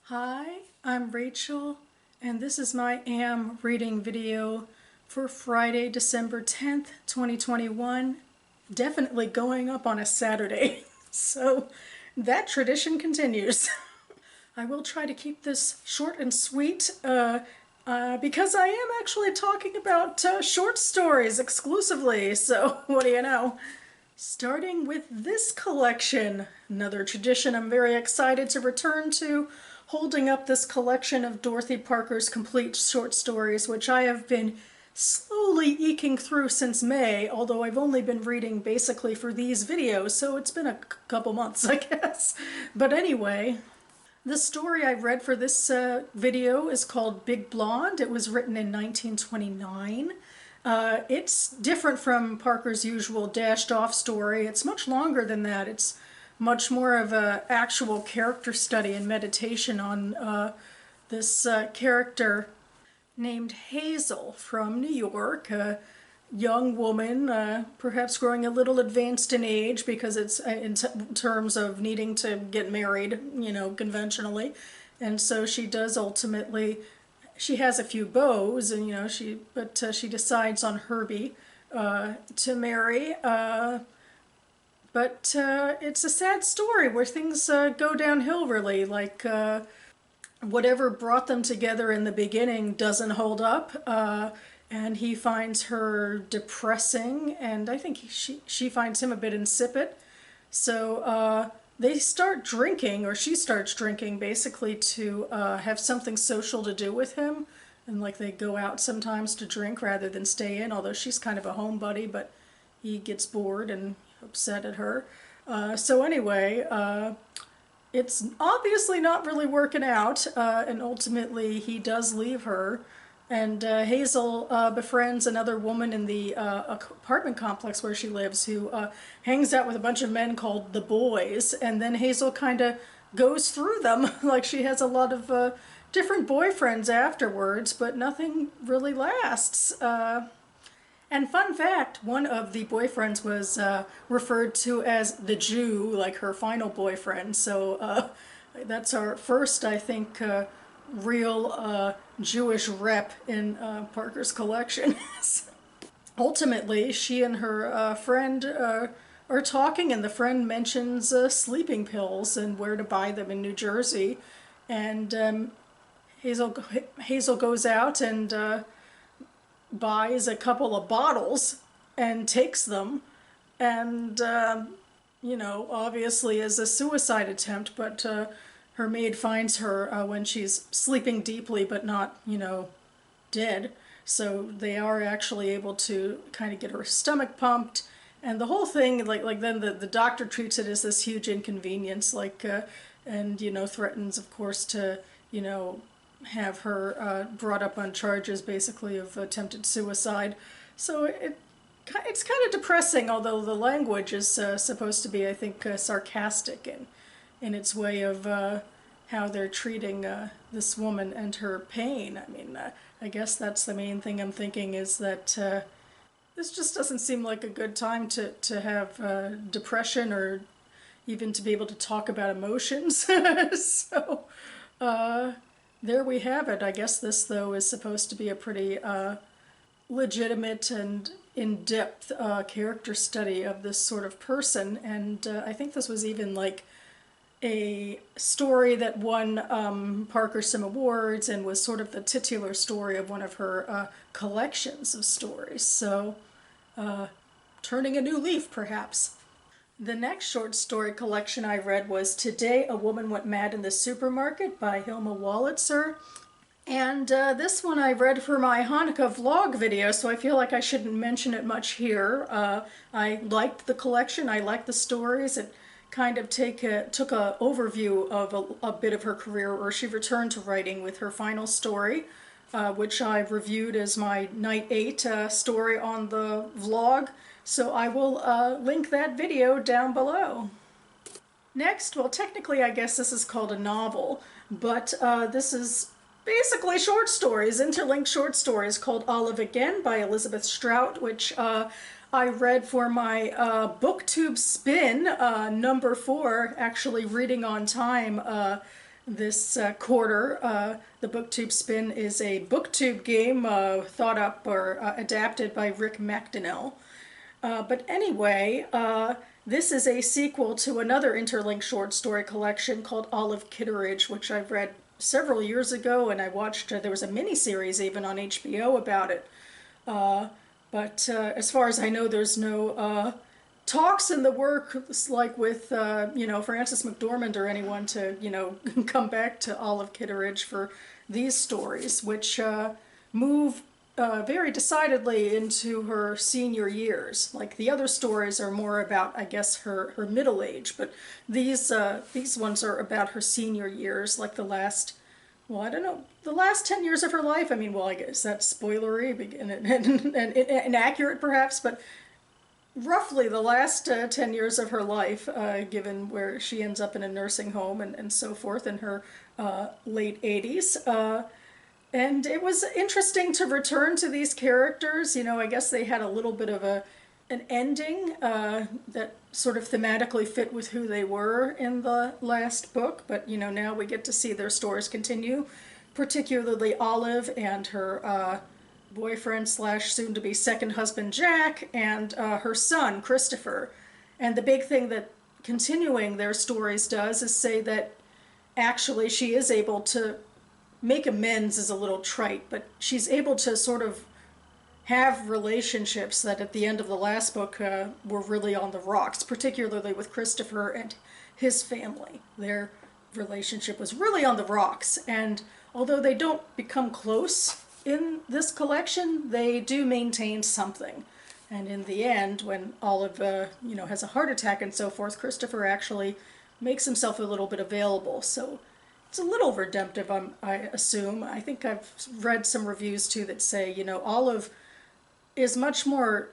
Hi, I'm Rachel, and this is my AM reading video for Friday, December 10th, 2021. Definitely going up on a Saturday, so that tradition continues. I will try to keep this short and sweet because I am actually talking about short stories exclusively, so what do you know? Starting with this collection, another tradition I'm very excited to return to, holding up this collection of Dorothy Parker's complete short stories, which I have been slowly eking through since May, although I've only been reading basically for these videos, so it's been a couple months, I guess. But anyway, the story I read for this video is called Big Blonde. It was written in 1929. It's different from Parker's usual dashed off story. It's much longer than that. It's much more of an actual character study and meditation on this character named Hazel from New York, a young woman, perhaps growing a little advanced in age because it's in terms of needing to get married, you know, conventionally. And so she does ultimately, she has a few beaux, and you know, she decides on Herbie to marry. But it's a sad story where things go downhill really. Like whatever brought them together in the beginning doesn't hold up. And he finds her depressing, and I think she finds him a bit insipid. So they start drinking, or she starts drinking, basically to have something social to do with him. And like they go out sometimes to drink rather than stay in, although she's kind of a homebody, but he gets bored and upset at her. So anyway, it's obviously not really working out, and ultimately he does leave her. And Hazel befriends another woman in the apartment complex where she lives who hangs out with a bunch of men called the Boys. And then Hazel kind of goes through them. Like she has a lot of different boyfriends afterwards, but nothing really lasts. And fun fact, one of the boyfriends was referred to as the Jew, like her final boyfriend. So that's our first, I think, real Jewish rep in Parker's collection. Ultimately, she and her friend are talking, and the friend mentions sleeping pills and where to buy them in New Jersey. And Hazel goes out and buys a couple of bottles and takes them, and you know, obviously as a suicide attempt, but her maid finds her when she's sleeping deeply but not, you know, dead. So they are actually able to kind of get her stomach pumped, and the whole thing, like then the doctor treats it as this huge inconvenience, like and you know, threatens of course to, you know, have her brought up on charges basically of attempted suicide. So it's kind of depressing, although the language is supposed to be, I think, sarcastic in its way of how they're treating this woman and her pain. I mean, I guess that's the main thing I'm thinking, is that this just doesn't seem like a good time to have depression, or even to be able to talk about emotions. So there we have it. I guess this, though, is supposed to be a pretty legitimate and in-depth character study of this sort of person, and I think this was even like a story that won Parker some awards and was sort of the titular story of one of her collections of stories. So turning a new leaf, perhaps. The next short story collection I read was Today a Woman Went Mad in the Supermarket by Hilma Wolitzer. And this one I read for my Hanukkah vlog video, so I feel like I shouldn't mention it much here. I liked the collection, I liked the stories. It kind of took a overview of a bit of her career, where she returned to writing with her final story, which I reviewed as my Night 8 story on the vlog. So I will link that video down below. Next, well, technically I guess this is called a novel, but this is basically short stories, interlinked short stories, called Olive Again by Elizabeth Strout, which I read for my booktube spin, number 4, actually reading on time this quarter. The BookTube Spin is a BookTube game thought up or adapted by Rick McDonnell. But anyway, this is a sequel to another interlinked short story collection called Olive Kitterage, which I've read several years ago, and I watched, there was a miniseries even on HBO about it. But as far as I know, there's no talks in the works like with, Frances McDormand or anyone to, come back to Olive Kitterage for these stories, which move very decidedly into her senior years. Like the other stories are more about, I guess, her middle age, but these ones are about her senior years, like the last, well, I don't know, the last 10 years of her life. I mean, well, I guess that's spoilery and inaccurate perhaps, but roughly the last 10 years of her life, given where she ends up in a nursing home and so forth in her late 80s. And it was interesting to return to these characters. I guess they had a little bit of an ending that sort of thematically fit with who they were in the last book. But, now we get to see their stories continue, particularly Olive and her boyfriend slash soon-to-be second husband Jack and her son Christopher. And the big thing that continuing their stories does is say that actually she is able to make amends, is a little trite, but she's able to sort of have relationships that at the end of the last book were really on the rocks, particularly with Christopher and his family. Their relationship was really on the rocks, and although they don't become close in this collection, they do maintain something. And in the end, when Olive, has a heart attack and so forth, Christopher actually makes himself a little bit available. So it's a little redemptive, I assume. I think I've read some reviews too that say, Olive is much more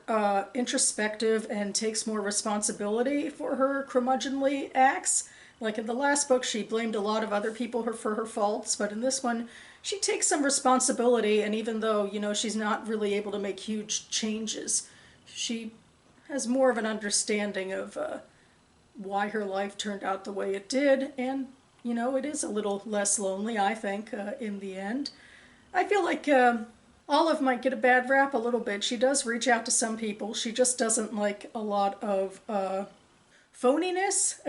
introspective and takes more responsibility for her curmudgeonly acts. Like in the last book, she blamed a lot of other people for her faults, but in this one, she takes some responsibility, and even though, she's not really able to make huge changes, she has more of an understanding of why her life turned out the way it did, and it is a little less lonely, I think, in the end. I feel like Olive might get a bad rap a little bit. She does reach out to some people. She just doesn't like a lot of phoniness,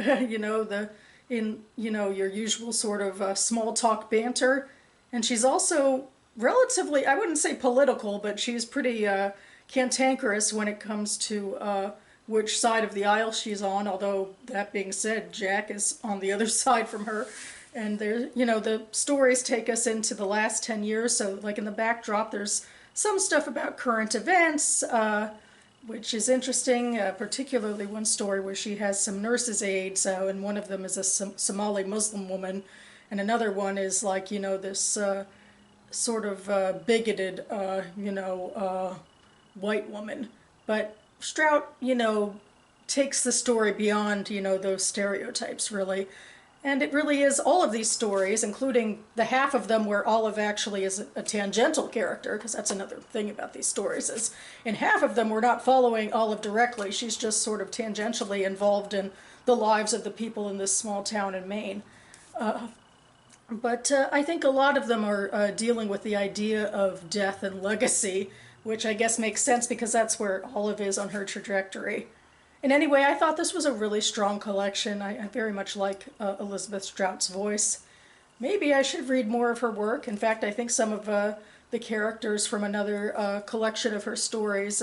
your usual sort of small talk banter. And she's also relatively, I wouldn't say political, but she's pretty cantankerous when it comes to which side of the aisle she's on, although that being said, Jack is on the other side from her. And there, the stories take us into the last 10 years, so like in the backdrop there's some stuff about current events, which is interesting, particularly one story where she has some nurses' aides, and one of them is a Somali Muslim woman, and another one is like, this sort of bigoted, white woman. But Strout, takes the story beyond, those stereotypes, really. And it really is all of these stories, including the half of them where Olive actually is a tangential character, because that's another thing about these stories, is in half of them we're not following Olive directly. She's just sort of tangentially involved in the lives of the people in this small town in Maine. But I think a lot of them are dealing with the idea of death and legacy, which I guess makes sense because that's where Olive is on her trajectory. And anyway, I thought this was a really strong collection. I very much like Elizabeth Strout's voice. Maybe I should read more of her work. In fact, I think some of the characters from another collection of her stories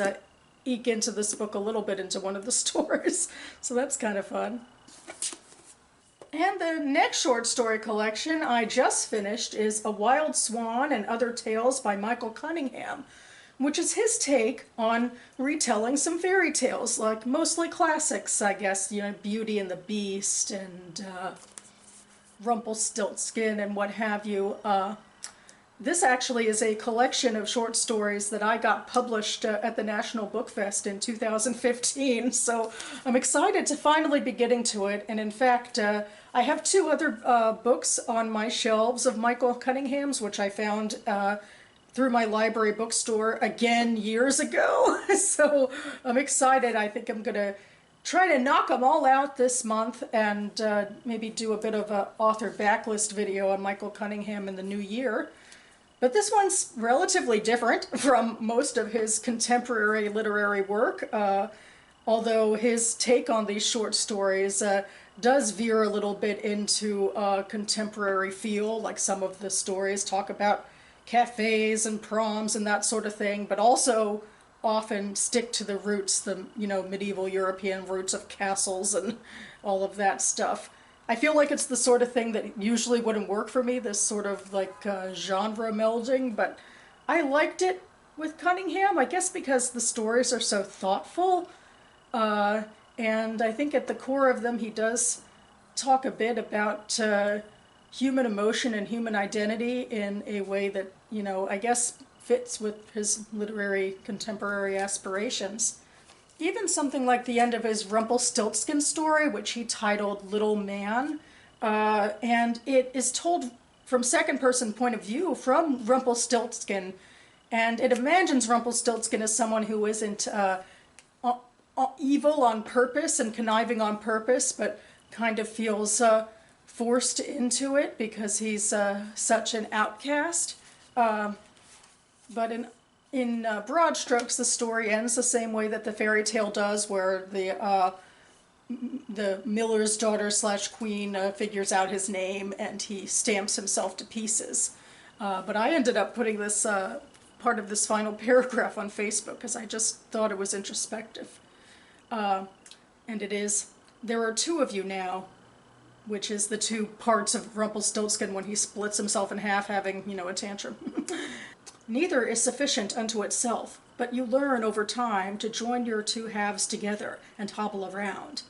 eke into this book a little bit into one of the stories. So that's kind of fun. And the next short story collection I just finished is A Wild Swan and Other Tales by Michael Cunningham, which is his take on retelling some fairy tales, like mostly classics, I guess, Beauty and the Beast and Rumpelstiltskin and what have you. This actually is a collection of short stories that I got published at the National Book Fest in 2015, so I'm excited to finally be getting to it. And in fact, I have two other books on my shelves of Michael Cunningham's, which I found through my library bookstore again years ago. So I'm excited. I think I'm going to try to knock them all out this month and maybe do a bit of an author backlist video on Michael Cunningham in the new year. But this one's relatively different from most of his contemporary literary work, although his take on these short stories does veer a little bit into a contemporary feel, like some of the stories talk about cafes and proms and that sort of thing, but also often stick to the roots, the medieval European roots of castles and all of that stuff. I feel like it's the sort of thing that usually wouldn't work for me, this sort of like genre melding, but I liked it with Cunningham, I guess because the stories are so thoughtful, and I think at the core of them he does talk a bit about human emotion and human identity in a way that, I guess fits with his literary contemporary aspirations. Even something like the end of his Rumpelstiltskin story, which he titled Little Man, and it is told from second-person point of view from Rumpelstiltskin, and it imagines Rumpelstiltskin as someone who isn't evil on purpose and conniving on purpose, but kind of feels forced into it because he's such an outcast. But in broad strokes, the story ends the same way that the fairy tale does, where the miller's daughter / queen figures out his name and he stamps himself to pieces. But I ended up putting this part of this final paragraph on Facebook because I just thought it was introspective. And it is, there are two of you now, which is the two parts of Rumpelstiltskin when he splits himself in half, having, a tantrum. Neither is sufficient unto itself, but you learn over time to join your two halves together and hobble around.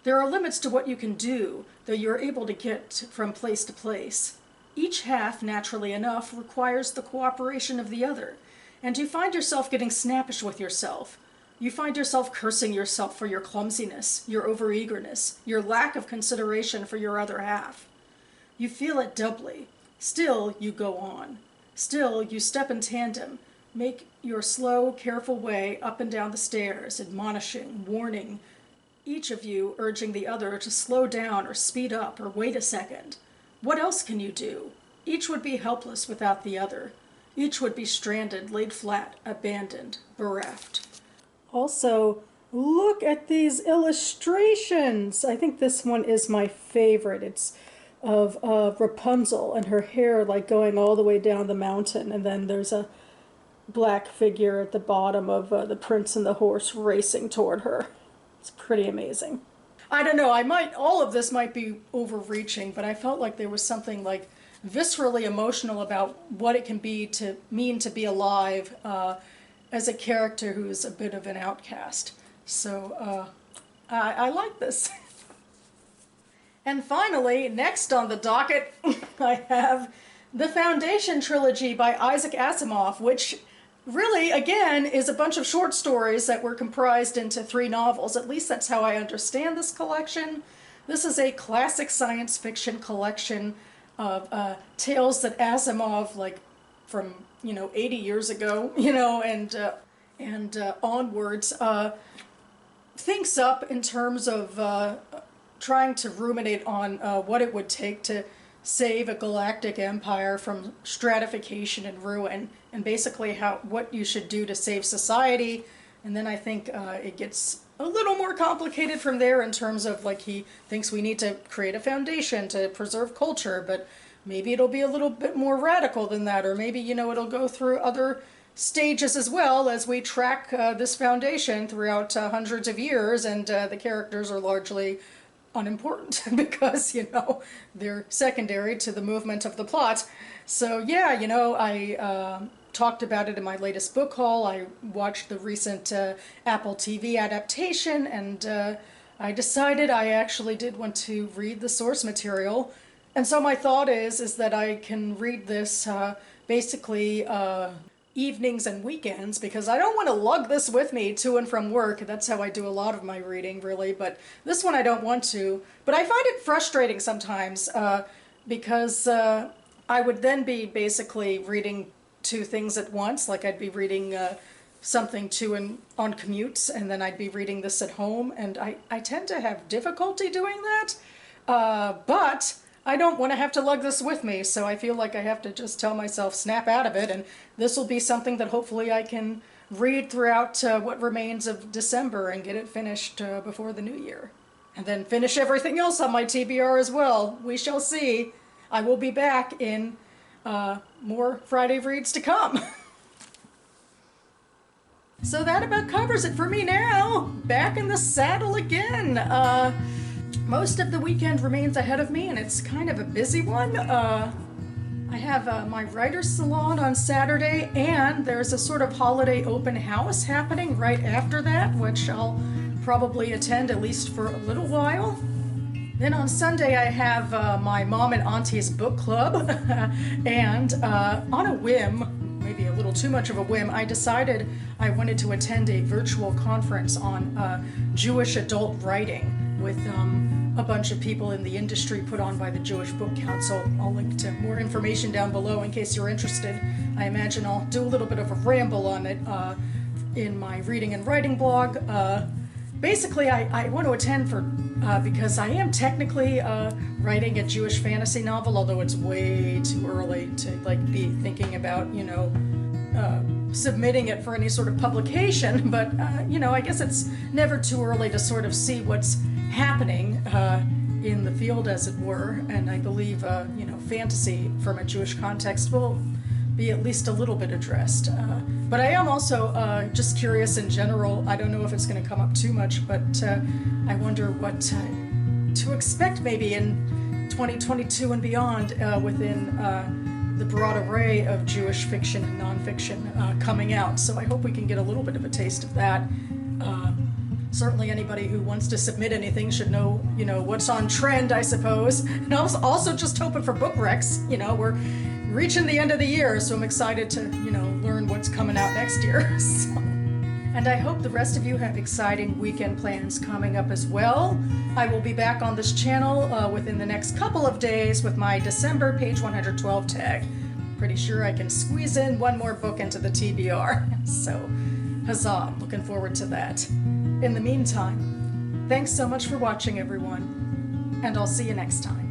There are limits to what you can do, though you are able to get from place to place. Each half, naturally enough, requires the cooperation of the other, and you find yourself getting snappish with yourself. You find yourself cursing yourself for your clumsiness, your overeagerness, your lack of consideration for your other half. You feel it doubly. Still, you go on. Still, you step in tandem, make your slow, careful way up and down the stairs, admonishing, warning, each of you urging the other to slow down or speed up or wait a second. What else can you do? Each would be helpless without the other. Each would be stranded, laid flat, abandoned, bereft. Also, look at these illustrations! I think this one is my favorite. It's of Rapunzel and her hair like going all the way down the mountain, and then there's a black figure at the bottom of the prince and the horse racing toward her. It's pretty amazing. I don't know, all of this might be overreaching, but I felt like there was something like viscerally emotional about what it can mean to be alive as a character who's a bit of an outcast. So I like this. And finally, next on the docket, I have the Foundation trilogy by Isaac Asimov, which really, again, is a bunch of short stories that were comprised into 3 novels. At least that's how I understand this collection. This is a classic science fiction collection of tales that Asimov, like from 80 years ago, and onwards, thinks up in terms of trying to ruminate on what it would take to save a galactic empire from stratification and ruin, and basically what you should do to save society. And then I think it gets a little more complicated from there in terms of, like, he thinks we need to create a foundation to preserve culture, but maybe it'll be a little bit more radical than that, or maybe, it'll go through other stages as well as we track this foundation throughout hundreds of years, and the characters are largely unimportant because, they're secondary to the movement of the plot. So yeah, I talked about it in my latest book haul. I watched the recent Apple TV adaptation, and I decided I actually did want to read the source material. And so my thought is that I can read this basically evenings and weekends, because I don't want to lug this with me to and from work. That's how I do a lot of my reading, really, but this one I don't want to. But I find it frustrating sometimes because I would then be basically reading 2 things at once. Like, I'd be reading something to and on commutes, and then I'd be reading this at home, and I tend to have difficulty doing that, but I don't want to have to lug this with me, so I feel like I have to just tell myself snap out of it, and this will be something that hopefully I can read throughout what remains of December and get it finished before the new year. And then finish everything else on my TBR as well. We shall see. I will be back in more Friday reads to come. So that about covers it for me now. Back in the saddle again. Most of the weekend remains ahead of me, and it's kind of a busy one. I have my writer's salon on Saturday, and there's a sort of holiday open house happening right after that, which I'll probably attend at least for a little while. Then on Sunday I have my mom and auntie's book club, and on a whim, maybe a little too much of a whim, I decided I wanted to attend a virtual conference on Jewish adult writing with a bunch of people in the industry put on by the Jewish Book Council. I'll link to more information down below in case you're interested. I imagine I'll do a little bit of a ramble on it in my reading and writing blog. Basically, I want to attend for because I am technically writing a Jewish fantasy novel, although it's way too early to be thinking about, submitting it for any sort of publication. But I guess it's never too early to sort of see what's happening in the field, as it were. And I believe fantasy from a Jewish context will be at least a little bit addressed. But I am also just curious in general. I don't know if it's going to come up too much, but I wonder what to expect maybe in 2022 and beyond within the broad array of Jewish fiction and nonfiction coming out. So I hope we can get a little bit of a taste of that. Certainly anybody who wants to submit anything should know, what's on trend, I suppose. And I was also just hoping for book recs. We're reaching the end of the year, so I'm excited to, learn what's coming out next year. So. And I hope the rest of you have exciting weekend plans coming up as well. I will be back on this channel within the next couple of days with my December page 112 tag. Pretty sure I can squeeze in one more book into the TBR. So, huzzah, I'm looking forward to that. In the meantime, thanks so much for watching, everyone, and I'll see you next time.